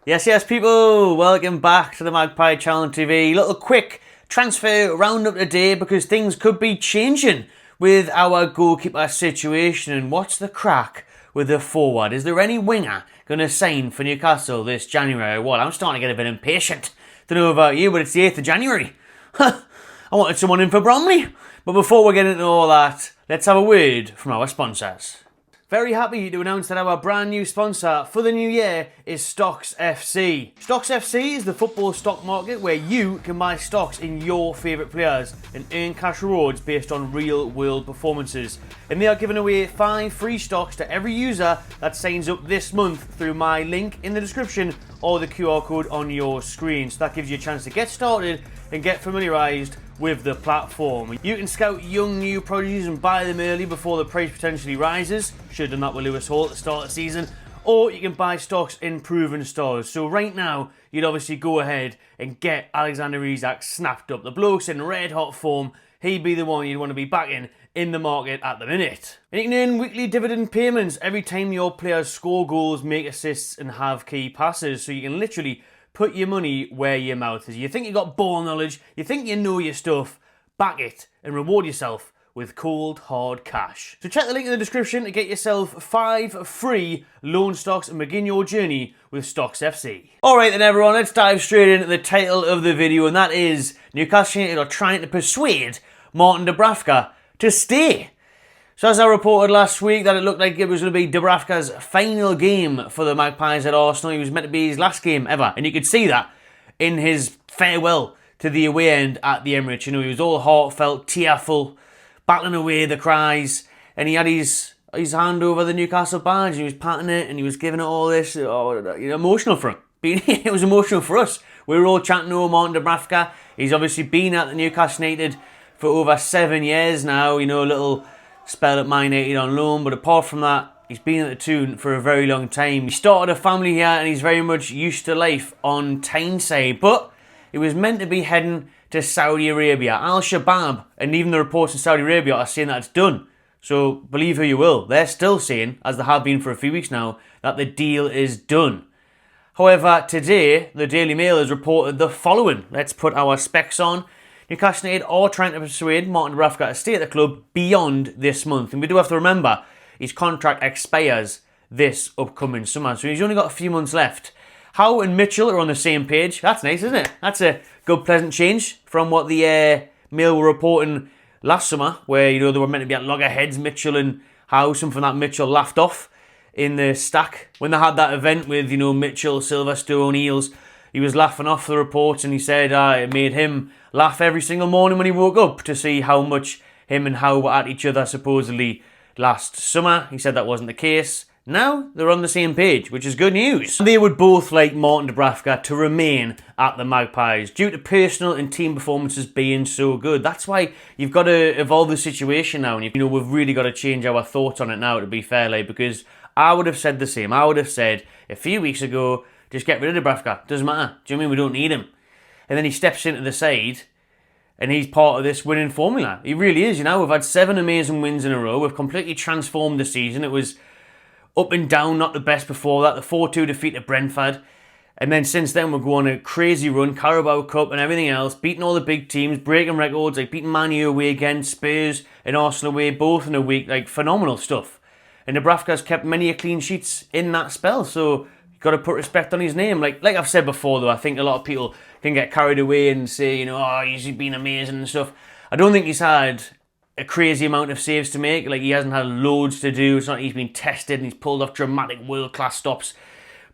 Yes, people, welcome back to the Magpie Channel TV. Little quick transfer roundup today because things could be changing with our goalkeeper situation. And what's the crack with the forward? Is there any winger going to sign for Newcastle this January? Well, I'm starting to get a bit impatient. Don't know about you, but it's the 8th of January. I wanted someone in for Bromley. But before we get into all that, let's have a word from our sponsors. Very happy to announce that our brand new sponsor for the new year is StocksFC. StocksFC is the football stock market where you can buy stocks in your favourite players and earn cash rewards based on real world performances. And they are giving away 5 free stocks to every user that signs up this month through my link in the description or the QR code on your screen. So that gives you a chance to get started and get familiarised with the platform. You can scout young new prodigies and buy them early before the price potentially rises. Should have done that with Lewis Hall at the start of the season. Or you can buy stocks in proven stores. So right now, you'd obviously go ahead and get Alexander Isak snapped up. The bloke's in red hot form. He'd be the one you'd want to be backing in the market at the minute. And you can earn weekly dividend payments every time your players score goals, make assists and have key passes. So you can literally put your money where your mouth is. You think you got ball knowledge, you think you know your stuff, back it and reward yourself with cold, hard cash. So check the link in the description to get yourself 5 free loan stocks and begin your journey with StocksFC. Alright then everyone, let's dive straight into the title of the video, and that is Newcastle United are trying to persuade Martin Dubravka to stay. So as I reported last week that it looked like it was going to be Dubravka's final game for the Magpies at Arsenal. He was meant to be his last game ever, and you could see that in his farewell to the away end at the Emirates. You know, he was all heartfelt, tearful, battling away the cries, and he had his hand over the Newcastle badge, and he was patting it, and he was giving it all this. Emotional for him. It was emotional for us. We were all chanting, "Oh, Martin Dubravka." He's obviously been at the Newcastle United for over 7 years now. You know, a little spell at Man United on loan, but apart from that, he's been at the Toon for a very long time. He started a family here and he's very much used to life on Tyneside, but he was meant to be heading to Saudi Arabia. Al-Shabaab and even the reports in Saudi Arabia are saying that it's done. So believe who you will, they're still saying, as they have been for a few weeks now, that the deal is done. However, today, the Daily Mail has reported the following. Let's put our specs on. Newcastle United are trying to persuade Martin Dubravka to stay at the club beyond this month. And we do have to remember, his contract expires this upcoming summer. So he's only got a few months left. Howe and Mitchell are on the same page. That's nice, isn't it? That's a good, pleasant change from what the Mail were reporting last summer, where, you know, they were meant to be at loggerheads, Mitchell and Howe. Something that Mitchell laughed off in the stack. When they had that event with, you know, Mitchell, Silverstone, Eels, he was laughing off the reports and he said it made him laugh every single morning when he woke up to see how much him and Howe were at each other supposedly last summer. He said that wasn't the case. Now they're on the same page, which is good news. They would both like Martin Dubravka to remain at the Magpies due to personal and team performances being so good. That's why you've got to evolve the situation now, and we've really got to change our thoughts on it now, to be fair, because I would have said the same. I would have said a few weeks ago, just get rid of Dubravka. Doesn't matter. Do you know what I mean? We don't need him. And then he steps into the side and he's part of this winning formula. He really is, you know. We've had 7 amazing wins in a row. We've completely transformed the season. It was up and down, not the best before that. The 4-2 defeat at Brentford. And then since then we're going a crazy run, Carabao Cup and everything else, beating all the big teams, breaking records, like beating Man U away again, Spurs and Arsenal away, both in a week, like phenomenal stuff. And Dubravka's kept many clean sheets in that spell, so got to put respect on his name. Like I've said before, though, I think a lot of people can get carried away and say, oh, he's been amazing and stuff. I don't think he's had a crazy amount of saves to make. Like, he hasn't had loads to do. It's not like he's been tested and he's pulled off dramatic world-class stops.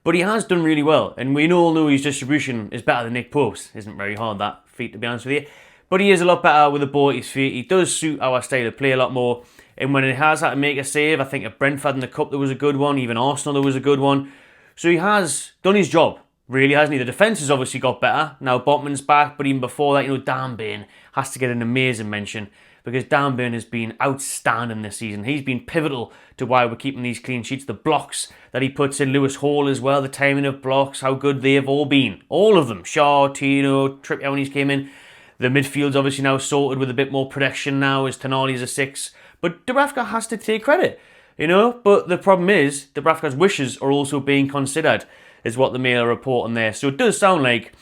But he has done really well. And we all know his distribution is better than Nick Pope's. Isn't very hard, that feat, to be honest with you. But he is a lot better with the ball at his feet. He does suit our style of play a lot more. And when he has had to make a save, I think at Brentford in the Cup there was a good one. Even Arsenal there was a good one. So he has done his job, really, hasn't he? The defence has obviously got better. Now Botman's back, but even before that, Dan Burn has to get an amazing mention because Dan Burn has been outstanding this season. He's been pivotal to why we're keeping these clean sheets. The blocks that he puts in, Lewis Hall as well, the timing of blocks, how good they've all been. All of them. Shaw, Tino, Trippier when he's came in. The midfield's obviously now sorted with a bit more protection now as Tindall is a 6. But Dubravka has to take credit. But the problem is, Dubravka's wishes are also being considered. is what the Mail are reporting there. So it does sound like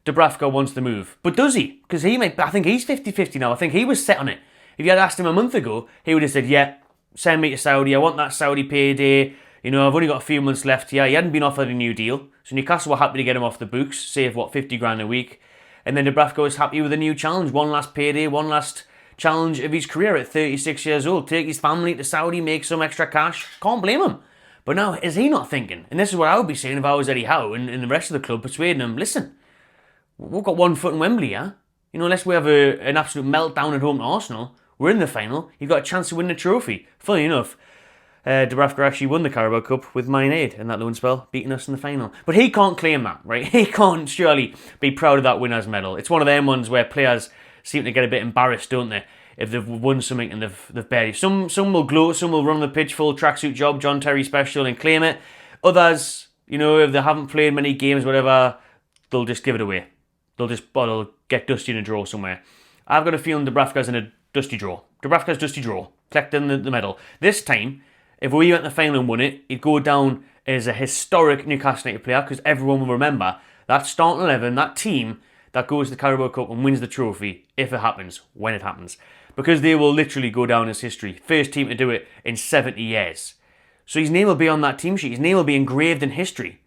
Dubravka wants to move. But does he? Because I think he's 50-50 now. I think he was set on it. If you had asked him a month ago, he would have said, yeah, send me to Saudi. I want that Saudi payday. You know, I've only got a few months left here. He hadn't been offered a new deal. So Newcastle were happy to get him off the books, save, 50 grand a week. And then Dubravka was happy with a new challenge. One last payday, one last challenge of his career at 36 years old. Take his family to Saudi, make some extra cash. Can't blame him. But now, is he not thinking? And this is what I would be saying if I was Eddie Howe and the rest of the club, persuading him, listen, we've got 1 foot in Wembley, yeah? You know, unless we have an absolute meltdown at home to Arsenal, we're in the final. You've got a chance to win the trophy. Funny enough, Dubravka actually won the Carabao Cup with Man United in that loan spell, beating us in the final. But he can't claim that, right? He can't surely be proud of that winner's medal. It's one of them ones where players seem to get a bit embarrassed, don't they? If they've won something and they've barely. Some will gloat, some will run the pitch full tracksuit job, John Terry special, and claim it. Others, you know, if they haven't played many games, whatever, they'll just give it away. They'll get dusty in a draw somewhere. I've got a feeling Dubravka's in a dusty draw. Dubravka's dusty draw, collecting the medal. This time, if we went to the final and won it, he'd go down as a historic Newcastle United player because everyone will remember that starting 11, that team that goes to the Carabao Cup and wins the trophy, if it happens, when it happens. Because they will literally go down as history. First team to do it in 70 years. So his name will be on that team sheet. His name will be engraved in history.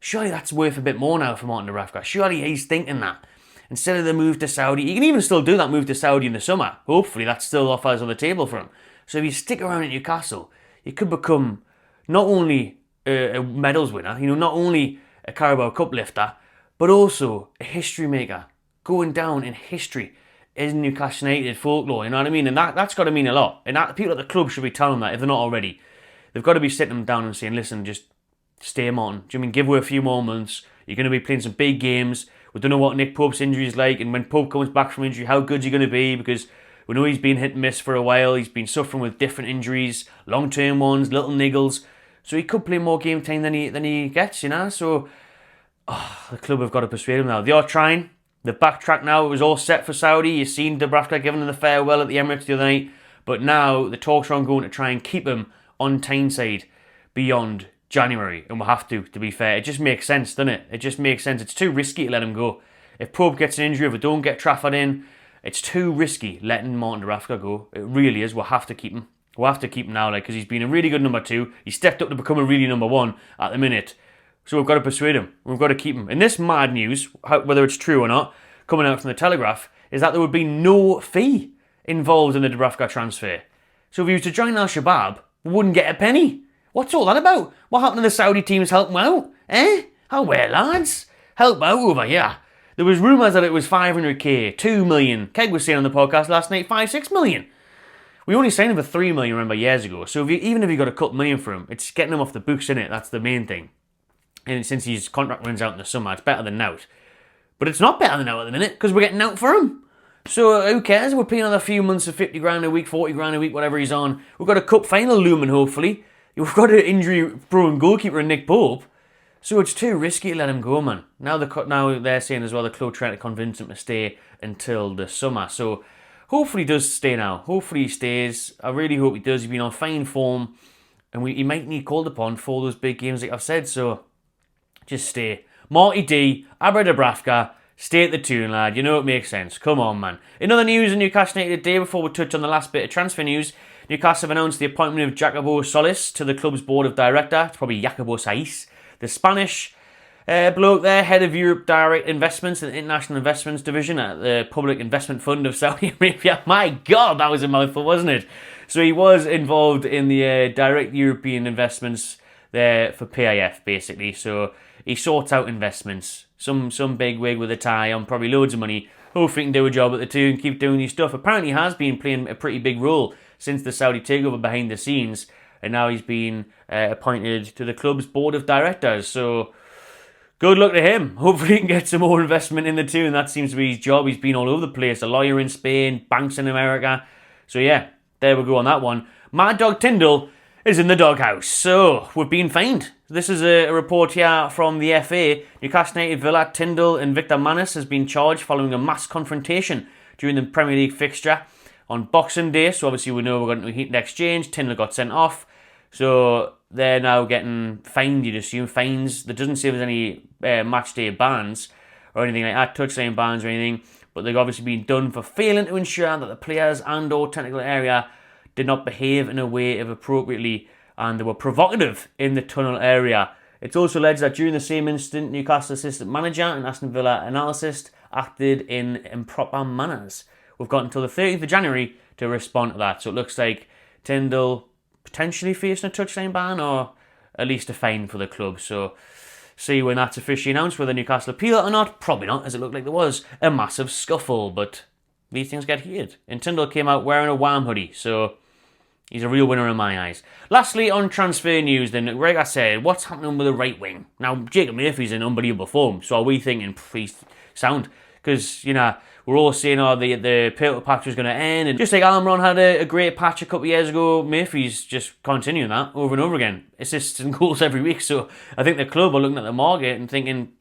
Surely that's worth a bit more now for Martin Dubravka. Surely he's thinking that. Instead of the move to Saudi, he can even still do that move to Saudi in the summer. Hopefully that still offers on the table for him. So if you stick around at Newcastle, you could become not only a medals winner, you know, not only a Carabao Cup lifter, but also a history maker, going down in history as Newcastle United folklore, you know what I mean? And that's got to mean a lot. And people at the club should be telling that if they're not already. They've got to be sitting them down and saying, listen, just stay on. Do you mean give away a few more months? You're going to be playing some big games. We don't know what Nick Pope's injury is like, and when Pope comes back from injury, how good's he going to be? Because we know he's been hit and miss for a while. He's been suffering with different injuries, long-term ones, little niggles. So he could play more game time than he gets, you know? So the club have got to persuade him now. They are trying. They've backtracked now. It was all set for Saudi. You've seen Dubravka giving him the farewell at the Emirates the other night. But now the talks are ongoing to try and keep him on Tyneside beyond January. And we'll have to be fair. It just makes sense, doesn't it? It just makes sense. It's too risky to let him go. If Pope gets an injury, if we don't get Trafford in, it's too risky letting Martin Dubravka go. It really is. We'll have to keep him. We'll have to keep him now, because he's been a really good number 2. He stepped up to become a really number 1 at the minute. So we've got to persuade him. We've got to keep him. And this mad news, whether it's true or not, coming out from the Telegraph, is that there would be no fee involved in the Dubravka transfer. So if he was to join Al-Shabaab, we wouldn't get a penny. What's all that about? What happened to the Saudi teams helping out? How well, lads? Help out over here. There was rumours that it was 500k, 2 million. Keg was saying on the podcast last night, 5-6 million. We only signed him for 3 million, remember, years ago. So even if you got a couple million for him, it's getting him off the books, innit? That's the main thing. And since his contract runs out in the summer, it's better than out. But it's not better than out at the minute, because we're getting out for him. So who cares? We're paying another few months of 50 grand a week, 40 grand a week, whatever he's on. We've got a cup final looming, hopefully. We've got an injury-prone goalkeeper in Nick Pope. So it's too risky to let him go, man. Now they're saying as well the club trying to convince him to stay until the summer. So hopefully he does stay now. Hopefully he stays. I really hope he does. He's been on fine form. And he might need called upon for those big games like I've said. So just stay. Marty D, Abra Dubravka, stay at the Toon, lad. You know it makes sense. Come on, man. In other news in Newcastle United today, before we touch on the last bit of transfer news, Newcastle have announced the appointment of Jacobo Solis to the club's board of director. It's probably Jacobo Saiz. The Spanish bloke there, head of Europe Direct Investments and International Investments Division at the Public Investment Fund of Saudi Arabia. My God, that was a mouthful, wasn't it? So he was involved in the direct European investments there for PIF, basically. So he sorts out investments. Some big wig with a tie on probably loads of money. Hopefully he can do a job at the two and keep doing his stuff. Apparently he has been playing a pretty big role since the Saudi takeover behind the scenes. And now he's been appointed to the club's board of directors. So good luck to him. Hopefully he can get some more investment in the Toon. That seems to be his job. He's been all over the place. A lawyer in Spain, banks in America. So yeah, there we go on that one. Mad Dog Tindall is in the doghouse. So we've been fined. This is a report here from the FA. Newcastle United Villa, Tindall and Victor Manis has been charged following a mass confrontation during the Premier League fixture on Boxing Day. So obviously we know we're going to heat and exchange. Tindall got sent off. So they're now getting fined, you'd assume, fines. There doesn't say there's any match day bans or anything like that, touchline bans or anything, but they've obviously been done for failing to ensure that the players and or technical area did not behave in a way of appropriately, and they were provocative in the tunnel area. It's also alleged that during the same incident, Newcastle assistant manager and Aston Villa analyst acted in improper manners. We've got until the 30th of January to respond to that. So it looks like Tindall potentially facing a touchline ban or at least a fine for the club. So see when that's officially announced whether Newcastle appeal or not. Probably not, as it looked like there was a massive scuffle, but these things get heated. And Tindall came out wearing a Wham hoodie, so he's a real winner in my eyes. Lastly, on transfer news, then, like I said, what's happening with the right wing? Now, Jacob Murphy's in unbelievable form, so are we thinking, he's sound? Because, you know, we're all saying, oh, the purple patch was going to end, and just like Almiron had a great patch a couple of years ago, Murphy's just continuing that over and over again. Assists and goals every week, so I think the club are looking at the market and thinking,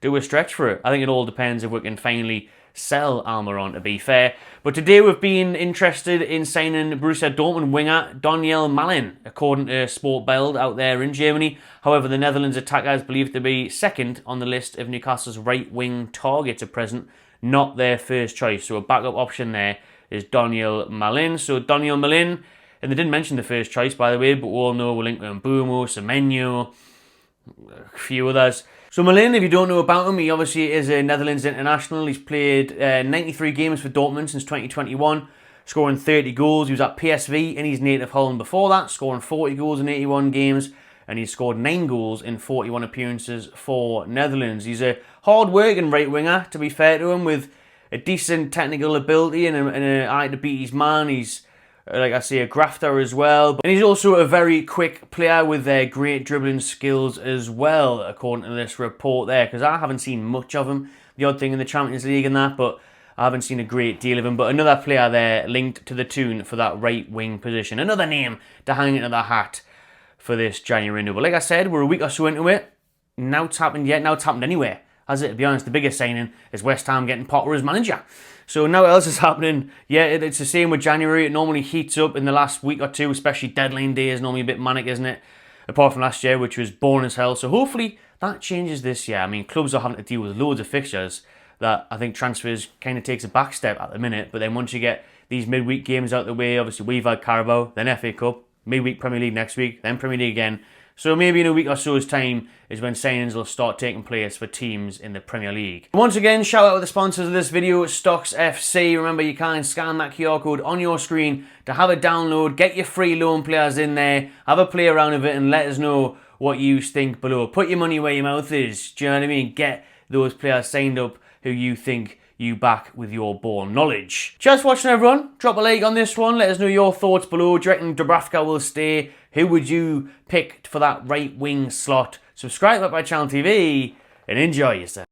do a stretch for it. I think it all depends if we can finally sell Almiron, to be fair. But today we've been interested in signing Borussia Dortmund winger Daniel Malen, according to Sport Bild out there in Germany. However, the Netherlands attacker is believed to be second on the list of Newcastle's right-wing targets at present, not their first choice. So a backup option there is Daniel Malen. So Daniel Malen, and they didn't mention the first choice, by the way, but we all know we're linked with Mbumo, Semenyo, a few others. So Malen, if you don't know about him, he obviously is a Netherlands international. He's played 93 games for Dortmund since 2021, scoring 30 goals. He was at PSV in his native Holland before that, scoring 40 goals in 81 games, and he's scored 9 goals in 41 appearances for Netherlands. He's a hard-working right winger, to be fair to him, with a decent technical ability and an eye to beat his man. He's, like I say, a grafter as well. And he's also a very quick player with great dribbling skills as well, according to this report there, because I haven't seen much of him. The odd thing in the Champions League and that, but I haven't seen a great deal of him. But another player there linked to the Toon for that right wing position. Another name to hang into the hat for this January window. But like I said, we're a week or so into it. Now it's happened yet. Now it's happened anywhere. Has it? To be honest, the biggest signing is West Ham getting Potter as manager. So now what else is happening? Yeah, it's the same with January. It normally heats up in the last week or two, especially deadline day is normally a bit manic, isn't it? Apart from last year, which was boring as hell. So hopefully that changes this year. I mean, clubs are having to deal with loads of fixtures that I think transfers kind of takes a back step at the minute. But then once you get these midweek games out the way, obviously we've had Carabao, then FA Cup, midweek Premier League next week, then Premier League again. So maybe in a week or so's time is when signings will start taking place for teams in the Premier League. Once again, shout out to the sponsors of this video, StocksFC. Remember, you can scan that QR code on your screen to have a download, get your free loan players in there, have a play around with it, and let us know what you think below. Put your money where your mouth is. Do you know what I mean? Get those players signed up who you think you back with your ball knowledge. Cheers for watching, everyone. Drop a like on this one. Let us know your thoughts below. Do you reckon Dubravka will stay? Who would you pick for that right wing slot? Subscribe to my channel TV and enjoy yourself.